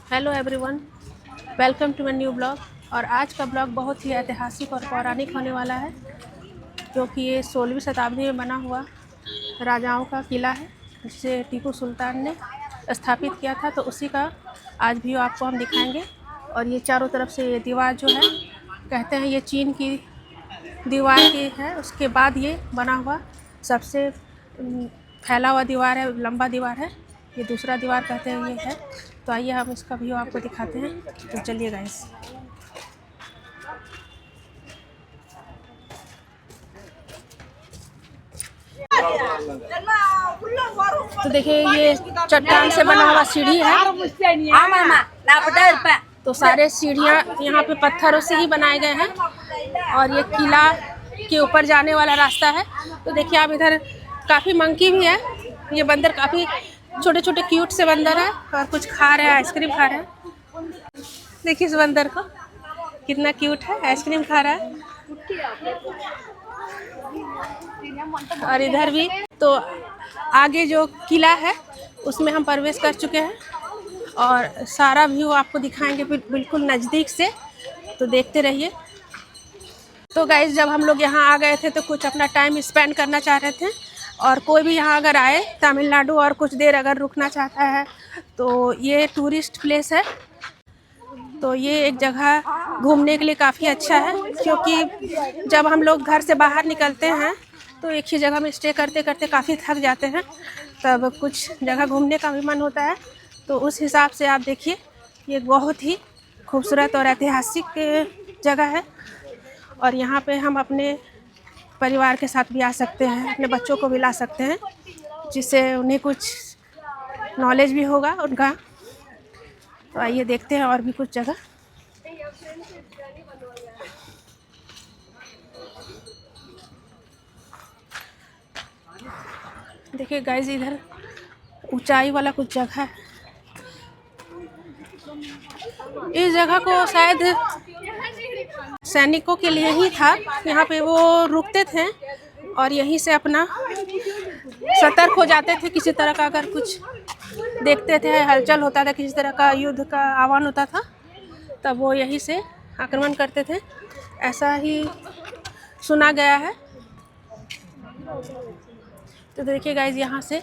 Hello everyone, welcome to my new blog. और आज का ब्लॉग बहुत ही ऐतिहासिक और पौराणिक होने वाला है, क्योंकि ये 16वीं शताब्दी में बना हुआ राजाओं का किला है, जिसे टीपू सुल्तान ने स्थापित किया था। तो उसी का आज व्यू आपको हम दिखाएंगे। और ये चारों तरफ से ये दीवार जो है, कहते हैं ये चीन की दीवार की है। उसके बाद ये बना हुआ सबसे फैला हुआ दीवार है, लंबा दीवार है। ये दूसरा दीवार कहते हैं ये है। तो आइए हम इसका व्यू आपको दिखाते हैं। तो चलिए गाइस। तो देखिए ये चट्टान से बना हुआ सीढ़ी है। तो सारे सीढ़ियाँ यहाँ पे पत्थरों से ही बनाए गए हैं। और ये किला के ऊपर जाने वाला रास्ता है। तो देखिए आप इधर काफ़ी मंकी भी है। ये बंदर काफ़ी छोटे छोटे क्यूट से बंदर है और कुछ खा रहे हैं, आइसक्रीम खा रहे हैं। देखिए इस बंदर को, कितना क्यूट है, आइसक्रीम खा रहा है। और इधर भी तो आगे जो किला है उसमें हम प्रवेश कर चुके हैं और सारा व्यू आपको दिखाएंगे बिल्कुल नज़दीक से। तो देखते रहिए। तो गाइस जब हम लोग यहाँ आ गए थे तो कुछ अपना टाइम स्पेंड करना चाह रहे थे। और कोई भी यहाँ अगर आए तमिलनाडु और कुछ देर अगर रुकना चाहता है तो ये टूरिस्ट प्लेस है। तो ये एक जगह घूमने के लिए काफ़ी अच्छा है, क्योंकि जब हम लोग घर से बाहर निकलते हैं तो एक ही जगह में स्टे करते करते काफ़ी थक जाते हैं, तब कुछ जगह घूमने का भी मन होता है। तो उस हिसाब से आप देखिए, ये बहुत ही खूबसूरत और ऐतिहासिक जगह है। और यहाँ पे हम अपने परिवार के साथ भी आ सकते हैं, अपने बच्चों को भी ला सकते हैं, जिससे उन्हें कुछ नॉलेज भी होगा उनका। तो आइए देखते हैं और भी कुछ जगह। देखिए गाइस इधर ऊंचाई वाला कुछ जगह है। इस जगह को शायद सैनिकों के लिए ही था। यहाँ पे वो रुकते थे और यहीं से अपना सतर्क हो जाते थे। किसी तरह का अगर कुछ देखते थे, हलचल होता था, किसी तरह का युद्ध का आह्वान होता था, तब वो यहीं से आक्रमण करते थे, ऐसा ही सुना गया है। तो देखिए गाइस यहाँ से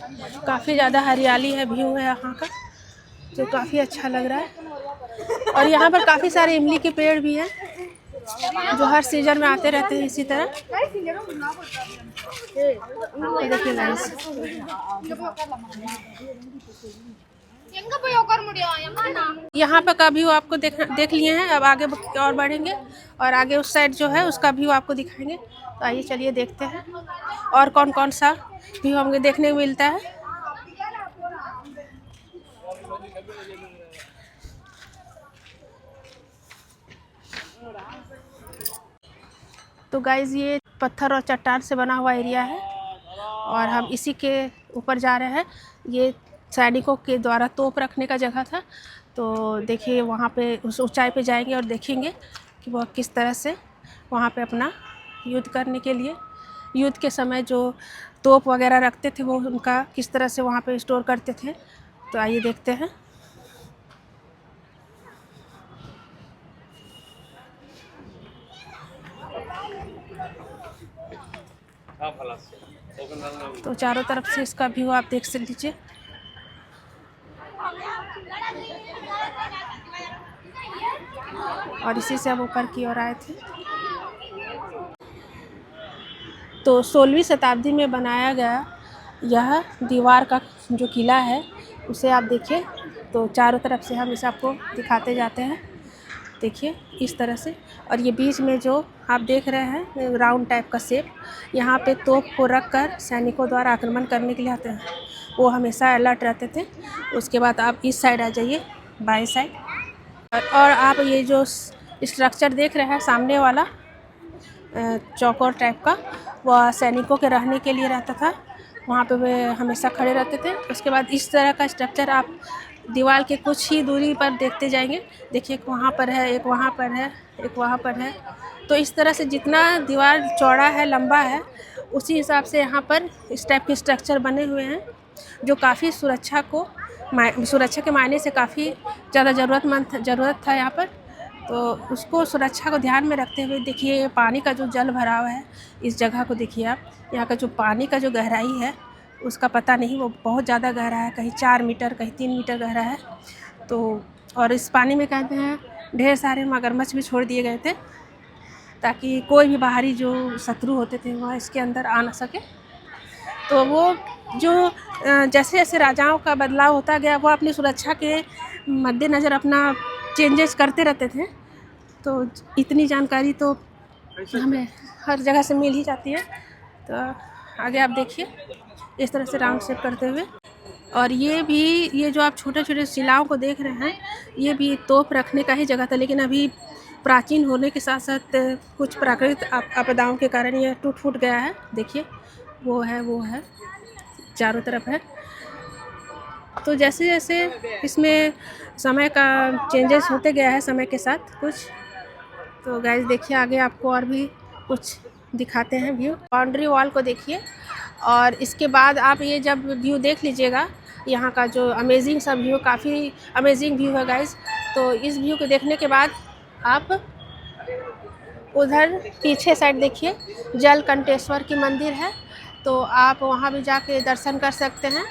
काफ़ी ज़्यादा हरियाली है, व्यू है यहाँ का, जो काफ़ी अच्छा लग रहा है। और यहाँ पर काफ़ी सारे इमली के पेड़ भी हैं, जो हर सीजन में आते रहते हैं इसी तरह। देखिए गाइस यहाँ पर का व्यू आपको देख लिए हैं। अब आगे और बढ़ेंगे और आगे उस साइड जो है उसका व्यू आपको दिखाएंगे। तो आइए चलिए देखते हैं और कौन कौन सा व्यू हमें देखने को मिलता है। तो गाइस ये पत्थर और चट्टान से बना हुआ एरिया है और हम इसी के ऊपर जा रहे हैं। ये सैनिकों के द्वारा तोप रखने का जगह था। तो देखिए वहाँ पे उस ऊंचाई पे जाएंगे और देखेंगे कि वह किस तरह से वहाँ पे अपना युद्ध करने के लिए, युद्ध के समय जो तोप वगैरह रखते थे वो उनका किस तरह से वहाँ पे स्टोर करते थे। तो आइए देखते हैं। तो चारों तरफ से इसका व्यू आप देख लीजिए। और इसी से हम ऊपर की ओर आए थे। तो 16वीं शताब्दी में बनाया गया यह दीवार का जो किला है उसे आप देखिए। तो चारों तरफ से हम इसे आपको दिखाते जाते हैं। देखिए इस तरह से। और ये बीच में जो आप देख रहे हैं राउंड टाइप का शेप, यहाँ पे तोप को रख कर सैनिकों द्वारा आक्रमण करने के लिए आते हैं, वो हमेशा अलर्ट रहते थे। उसके बाद आप इस साइड आ जाइए, बाएं साइड। और आप ये जो स्ट्रक्चर देख रहे हैं सामने वाला चौकोर टाइप का, वह सैनिकों के रहने के लिए रहता था। वहाँ पे वे हमेशा खड़े रहते थे। उसके बाद इस तरह का स्ट्रक्चर आप दीवार के कुछ ही दूरी पर देखते जाएंगे। देखिए एक वहाँ पर है, एक वहाँ पर है, एक वहाँ पर है। तो इस तरह से जितना दीवार चौड़ा है, लंबा है, उसी हिसाब से यहाँ पर इस टाइप के स्ट्रक्चर बने हुए हैं, जो काफ़ी सुरक्षा को सुरक्षा के मायने से काफ़ी ज़्यादा ज़रूरत था यहाँ पर। तो उसको सुरक्षा को ध्यान में रखते हुए देखिए पानी का जो जल भराव है इस जगह को देखिए आप। यहाँ का जो पानी का जो गहराई है उसका पता नहीं, वो बहुत ज़्यादा गहरा है, कहीं 4 मीटर कहीं 3 मीटर गहरा है। तो और इस पानी में कहते हैं ढेर सारे मगरमच्छ भी छोड़ दिए गए थे ताकि कोई भी बाहरी जो शत्रु होते थे वह इसके अंदर आ ना सके। तो वो जो जैसे जैसे राजाओं का बदलाव होता गया वो अपनी सुरक्षा के मद्देनज़र अपना चेंजेस करते रहते थे। तो इतनी जानकारी तो हमें हर जगह से मिल ही जाती है। तो आगे आप देखिए इस तरह से राउंड शेप करते हुए। और ये जो आप छोटे छोटे शिलाओं को देख रहे हैं ये भी तोप रखने का ही जगह था, लेकिन अभी प्राचीन होने के साथ साथ कुछ प्राकृतिक आपदाओं के कारण ये टूट फूट गया है। देखिए वो है चारों तरफ है। तो जैसे जैसे इसमें समय का चेंजेस होते गया है समय के साथ कुछ। तो गाइस देखिए आगे आपको और भी कुछ दिखाते हैं व्यू। बाउंड्री वॉल को देखिए और इसके बाद आप ये जब व्यू देख लीजिएगा यहाँ का जो अमेजिंग सा व्यू, काफ़ी अमेजिंग व्यू है गाइस। तो इस व्यू को देखने के बाद आप उधर पीछे साइड देखिए जलकंठेश्वर की मंदिर है, तो आप वहाँ भी जाके दर्शन कर सकते हैं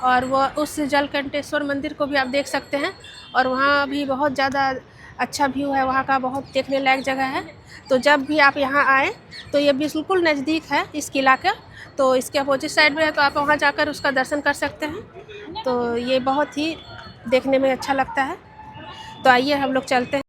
और वो उस जलकंठेश्वर मंदिर को भी आप देख सकते हैं। और वहाँ भी बहुत ज़्यादा अच्छा व्यू है, वहाँ का बहुत देखने लायक जगह है। तो जब भी आप यहाँ आएँ तो ये बिल्कुल नज़दीक है इस किला का, तो इसके अपोजिट साइड में है, तो आप वहाँ जाकर उसका दर्शन कर सकते हैं। तो ये बहुत ही देखने में अच्छा लगता है। तो आइए हम लोग चलते हैं।